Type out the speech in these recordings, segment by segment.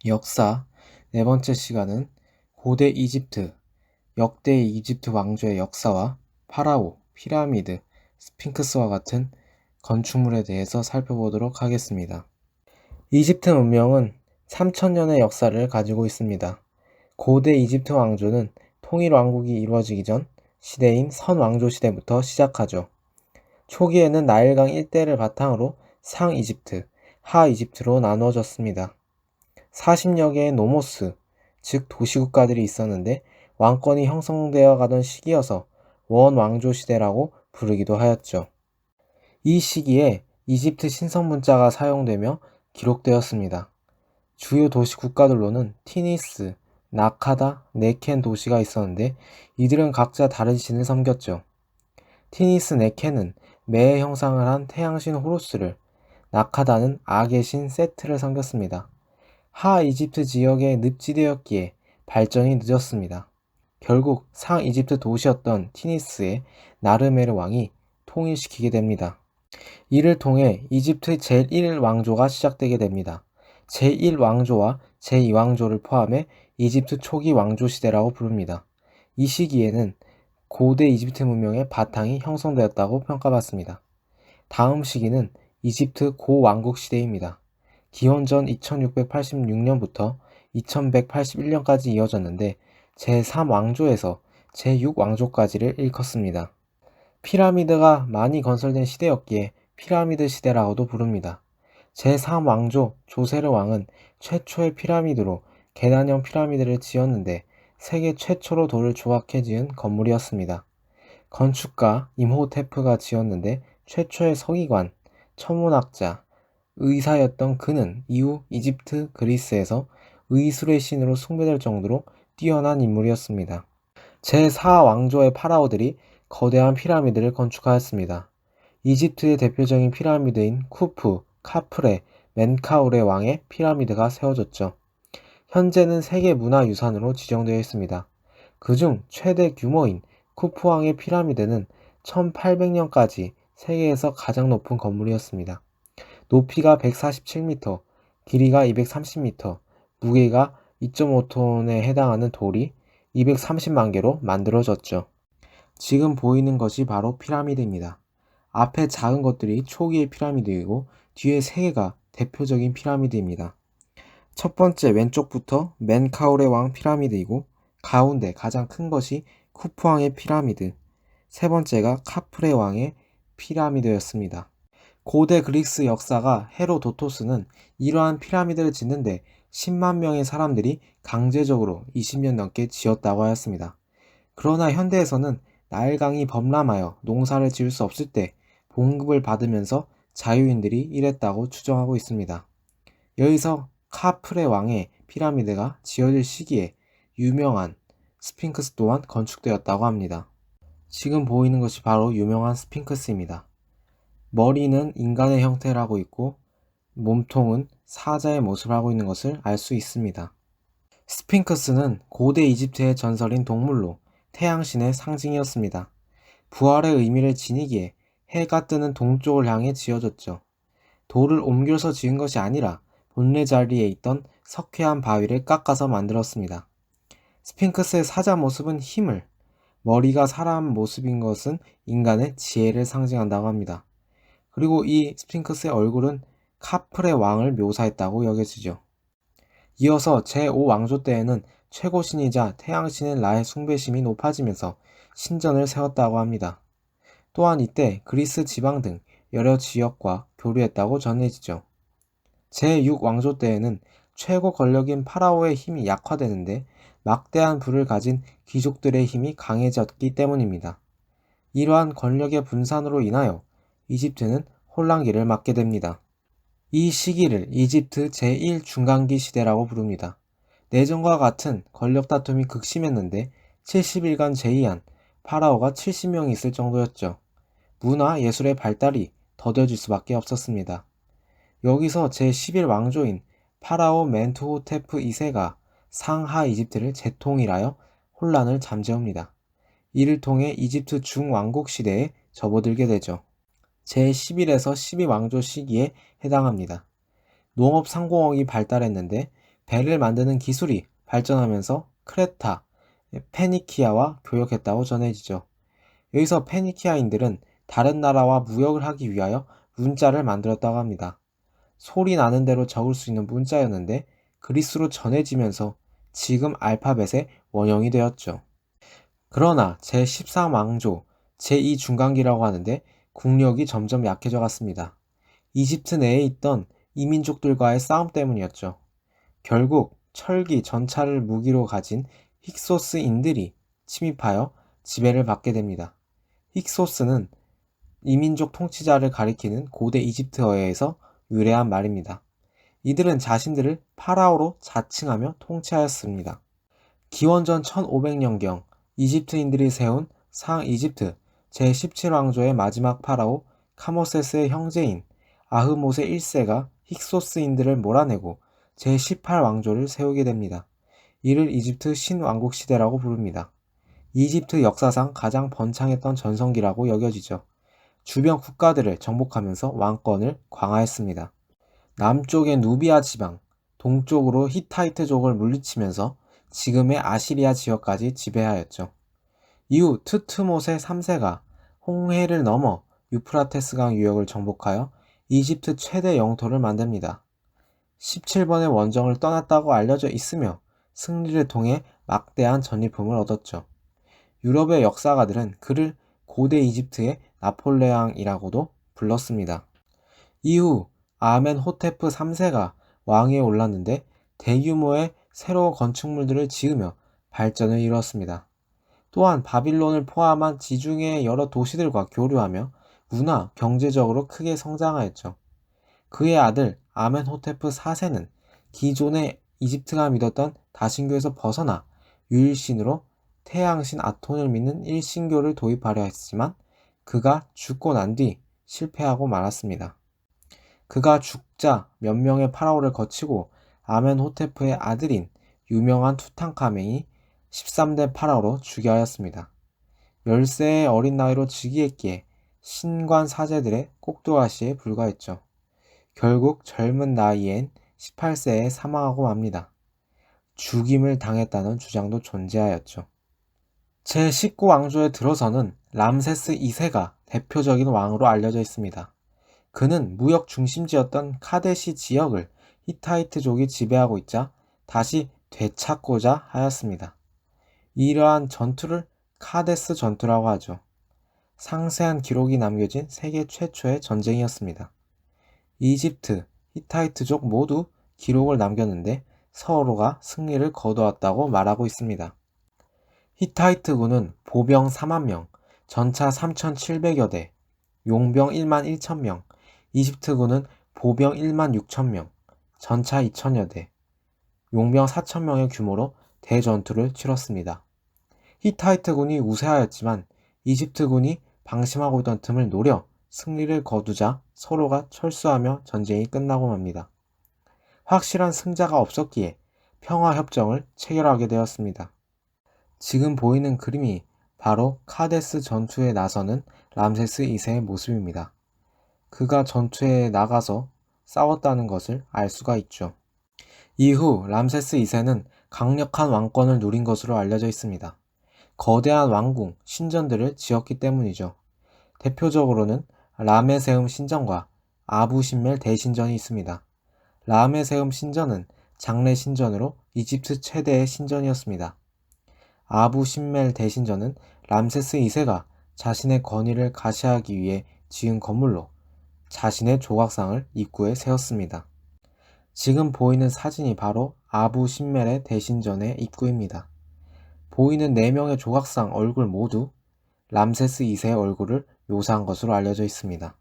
역사 네 번째 시간은 고대 이집트, 역대 이집트 왕조의 역사와 파라오, 피라미드, 스핑크스와 같은 건축물에 대해서 살펴보도록 하겠습니다. 이집트 문명은 3000년의 역사를 가지고 있습니다. 고대 이집트 왕조는 통일 왕국이 이루어지기 전 시대인 선왕조 시대부터 시작하죠. 초기에는 나일강 일대를 바탕으로 상 이집트, 하 이집트로 나누어졌습니다. 40여 개의 노모스, 즉 도시국가들이 있었는데 왕권이 형성되어 가던 시기여서 원왕조 시대라고 부르기도 하였죠. 이 시기에 이집트 신성문자가 사용되며 기록되었습니다. 주요 도시 국가들로는 티니스, 나카다, 네켄 도시가 있었는데 이들은 각자 다른 신을 섬겼죠. 티니스 네켄은 매의 형상을 한 태양신 호루스를, 나카다는 악의 신 세트를 섬겼습니다. 하 이집트 지역의 늪지대였기에 발전이 늦었습니다. 결국 상 이집트 도시였던 티니스의 나르메르 왕이 통일시키게 됩니다. 이를 통해 이집트 제1왕조가 시작되게 됩니다. 제1왕조와 제2왕조를 포함해 이집트 초기 왕조 시대라고 부릅니다. 이 시기에는 고대 이집트 문명의 바탕이 형성되었다고 평가받습니다. 다음 시기는 이집트 고왕국 시대입니다. 기원전 2686년부터 2181년까지 이어졌는데 제3왕조에서 제6왕조까지를 일컫습니다. 피라미드가 많이 건설된 시대였기에 피라미드 시대라고도 부릅니다. 제3왕조 조세르 왕은 최초의 피라미드로 계단형 피라미드를 지었는데 세계 최초로 돌을 조각해 지은 건물이었습니다. 건축가 임호테프가 지었는데 최초의 서기관, 천문학자, 의사였던 그는 이후 이집트, 그리스에서 의술의 신으로 숭배될 정도로 뛰어난 인물이었습니다. 제4왕조의 파라오들이 거대한 피라미드를 건축하였습니다. 이집트의 대표적인 피라미드인 쿠프, 카프레, 멘카우레 왕의 피라미드가 세워졌죠. 현재는 세계문화유산으로 지정되어 있습니다. 그중 최대 규모인 쿠프 왕의 피라미드는 1800년까지 세계에서 가장 높은 건물이었습니다. 높이가 147m, 길이가 230m, 무게가 2.5톤에 해당하는 돌이 230만 개로 만들어졌죠. 지금 보이는 것이 바로 피라미드입니다. 앞에 작은 것들이 초기의 피라미드이고 뒤에 세 개가 대표적인 피라미드입니다. 첫 번째 왼쪽부터 멘카우레 왕 피라미드이고 가운데 가장 큰 것이 쿠프 왕의 피라미드, 세 번째가 카프레 왕의 피라미드였습니다. 고대 그리스 역사가 헤로도토스는 이러한 피라미드를 짓는데 10만 명의 사람들이 강제적으로 20년 넘게 지었다고 하였습니다. 그러나 현대에서는 나일강이 범람하여 농사를 지을 수 없을 때 봉급을 받으면서 자유인들이 일했다고 추정하고 있습니다. 여기서 카프레 왕의 피라미드가 지어질 시기에 유명한 스핑크스 또한 건축되었다고 합니다. 지금 보이는 것이 바로 유명한 스핑크스입니다. 머리는 인간의 형태를 하고 있고 몸통은 사자의 모습을 하고 있는 것을 알 수 있습니다. 스핑크스는 고대 이집트의 전설인 동물로 태양신의 상징이었습니다. 부활의 의미를 지니기에 해가 뜨는 동쪽을 향해 지어졌죠. 돌을 옮겨서 지은 것이 아니라 본래 자리에 있던 석회암 바위를 깎아서 만들었습니다. 스핑크스의 사자 모습은 힘을, 머리가 사람 모습인 것은 인간의 지혜를 상징한다고 합니다. 그리고 이 스핑크스의 얼굴은 카프레 왕을 묘사했다고 여겨지죠. 이어서 제5왕조 때에는 최고신이자 태양신인 라의 숭배심이 높아지면서 신전을 세웠다고 합니다. 또한 이때 그리스 지방 등 여러 지역과 교류했다고 전해지죠. 제6왕조 때에는 최고 권력인 파라오의 힘이 약화되는데 막대한 부를 가진 귀족들의 힘이 강해졌기 때문입니다. 이러한 권력의 분산으로 인하여 이집트는 혼란기를 맞게 됩니다. 이 시기를 이집트 제1중간기 시대라고 부릅니다. 내전과 같은 권력 다툼이 극심했는데 70일간 제의한 파라오가 70명이 있을 정도였죠. 문화, 예술의 발달이 더뎌질 수밖에 없었습니다. 여기서 제11왕조인 파라오 멘투호테프 2세가 상하 이집트를 재통일하여 혼란을 잠재웁니다. 이를 통해 이집트 중왕국 시대에 접어들게 되죠. 제11에서 12왕조 시기에 해당합니다. 농업 상공업이 발달했는데 배를 만드는 기술이 발전하면서 크레타, 페니키아와 교역했다고 전해지죠. 여기서 페니키아인들은 다른 나라와 무역을 하기 위하여 문자를 만들었다고 합니다. 소리 나는 대로 적을 수 있는 문자였는데 그리스로 전해지면서 지금 알파벳의 원형이 되었죠. 그러나 제13왕조, 제2중간기라고 하는데 국력이 점점 약해져 갔습니다. 이집트 내에 있던 이민족들과의 싸움 때문이었죠. 결국 철기, 전차를 무기로 가진 힉소스인들이 침입하여 지배를 받게 됩니다. 힉소스는 이민족 통치자를 가리키는 고대 이집트어에서 유래한 말입니다. 이들은 자신들을 파라오로 자칭하며 통치하였습니다. 기원전 1500년경 이집트인들이 세운 상이집트 제17왕조의 마지막 파라오 카모세스의 형제인 아흐모세 1세가 힉소스인들을 몰아내고 제18왕조를 세우게 됩니다. 이를 이집트 신왕국 시대라고 부릅니다. 이집트 역사상 가장 번창했던 전성기라고 여겨지죠. 주변 국가들을 정복하면서 왕권을 강화했습니다. 남쪽의 누비아 지방, 동쪽으로 히타이트족을 물리치면서 지금의 아시리아 지역까지 지배하였죠. 이후 트트모세 3세가 홍해를 넘어 유프라테스강 유역을 정복하여 이집트 최대 영토를 만듭니다. 17번의 원정을 떠났다고 알려져 있으며 승리를 통해 막대한 전리품을 얻었죠. 유럽의 역사가들은 그를 고대 이집트의 나폴레옹이라고도 불렀습니다. 이후 아멘호테프 3세가 왕위에 올랐는데 대규모의 새로운 건축물들을 지으며 발전을 이루었습니다. 또한 바빌론을 포함한 지중해의 여러 도시들과 교류하며 문화, 경제적으로 크게 성장하였죠. 그의 아들 아멘호테프 4세는 기존의 이집트가 믿었던 다신교에서 벗어나 유일신으로 태양신 아톤을 믿는 일신교를 도입하려 했지만 그가 죽고 난 뒤 실패하고 말았습니다. 그가 죽자 몇 명의 파라오를 거치고 아멘호테프의 아들인 유명한 투탕카멘이 13대 파라오로 즉위 하였습니다. 10세의 어린 나이로 즉위했기에 신관 사제들의 꼭두가시에 불과했죠. 결국 젊은 나이엔 18세에 사망하고 맙니다. 죽임을 당했다는 주장도 존재하였죠. 제19왕조에 들어서는 람세스 2세가 대표적인 왕으로 알려져 있습니다. 그는 무역 중심지였던 카데시 지역을 히타이트족이 지배하고 있자 다시 되찾고자 하였습니다. 이러한 전투를 카데스 전투라고 하죠. 상세한 기록이 남겨진 세계 최초의 전쟁이었습니다. 이집트, 히타이트족 모두 기록을 남겼는데 서로가 승리를 거두었다고 말하고 있습니다. 히타이트군은 보병 4만 명, 전차 3,700여 대, 용병 1만 1천 명, 이집트군은 보병 1만 6천 명, 전차 2천여 대, 용병 4천 명의 규모로 대전투를 치렀습니다. 히타이트군이 우세하였지만 이집트군이 방심하고 있던 틈을 노려 승리를 거두자 서로가 철수하며 전쟁이 끝나고 맙니다. 확실한 승자가 없었기에 평화협정을 체결하게 되었습니다. 지금 보이는 그림이 바로 카데스 전투에 나서는 람세스 2세의 모습입니다. 그가 전투에 나가서 싸웠다는 것을 알 수가 있죠. 이후 람세스 2세는 강력한 왕권을 누린 것으로 알려져 있습니다. 거대한 왕궁, 신전들을 지었기 때문이죠. 대표적으로는 라메세움 신전과 아부신멜 대신전이 있습니다. 라메세움 신전은 장례 신전으로 이집트 최대의 신전이었습니다. 아부신멜 대신전은 람세스 2세가 자신의 권위를 가시하기 위해 지은 건물로 자신의 조각상을 입구에 세웠습니다. 지금 보이는 사진이 바로 아부신멜의 대신전의 입구입니다. 보이는 4명의 조각상 얼굴 모두 람세스 2세의 얼굴을 묘사한 것으로 알려져 있습니다.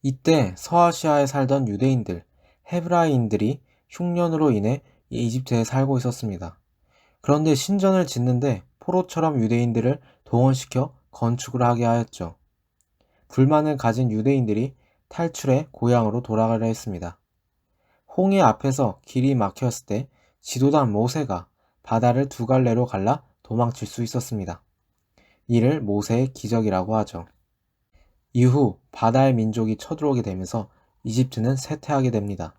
이때 서아시아에 살던 유대인들, 헤브라이인들이 흉년으로 인해 이집트에 살고 있었습니다. 그런데 신전을 짓는데 포로처럼 유대인들을 동원시켜 건축을 하게 하였죠. 불만을 가진 유대인들이 탈출해 고향으로 돌아가려 했습니다. 홍해 앞에서 길이 막혔을 때 지도단 모세가 바다를 2갈래로 갈라 도망칠 수 있었습니다. 이를 모세의 기적이라고 하죠. 이후 바다의 민족이 쳐들어오게 되면서 이집트는 쇠퇴하게 됩니다.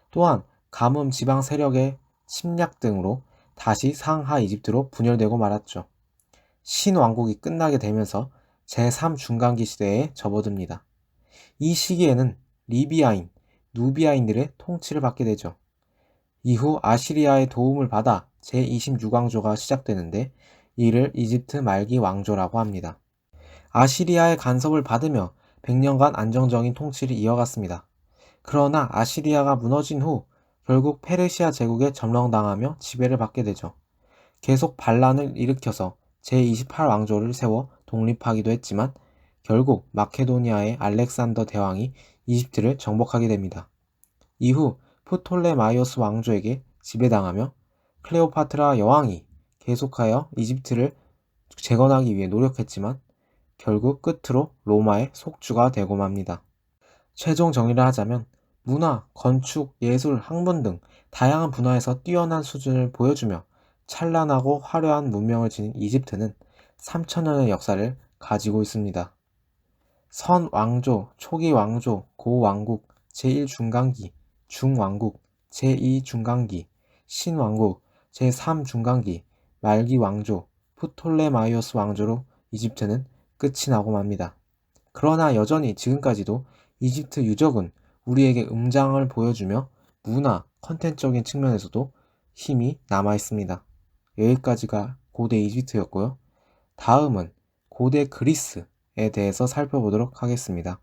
또한 가뭄 지방 세력의 침략 등으로 다시 상하 이집트로 분열되고 말았죠. 신왕국이 끝나게 되면서 제3중간기 시대에 접어듭니다. 이 시기에는 리비아인, 누비아인들의 통치를 받게 되죠. 이후 아시리아의 도움을 받아 제26왕조가 시작되는데 이를 이집트 말기 왕조라고 합니다. 아시리아의 간섭을 받으며 100년간 안정적인 통치를 이어갔습니다. 그러나 아시리아가 무너진 후 결국 페르시아 제국에 점령당하며 지배를 받게 되죠. 계속 반란을 일으켜서 제28왕조를 세워 독립하기도 했지만 결국 마케도니아의 알렉산더 대왕이 이집트를 정복하게 됩니다. 이후 프톨레마이오스 왕조에게 지배당하며 클레오파트라 여왕이 계속하여 이집트를 재건하기 위해 노력했지만 결국 끝으로 로마의 속주가 되고 맙니다. 최종 정리를 하자면 문화, 건축, 예술, 학문 등 다양한 분야에서 뛰어난 수준을 보여주며 찬란하고 화려한 문명을 지닌 이집트는 3,000년의 역사를 가지고 있습니다. 선왕조, 초기왕조, 고왕국, 제1중간기, 중왕국, 제2중간기, 신왕국, 제3중간기, 말기왕조, 프톨레마이오스 왕조로 이집트는 끝이 나고 맙니다. 그러나 여전히 지금까지도 이집트 유적은 우리에게 음장을 보여주며 문화, 컨텐츠적인 측면에서도 힘이 남아 있습니다. 여기까지가 고대 이집트였고요. 다음은 고대 그리스에 대해서 살펴보도록 하겠습니다.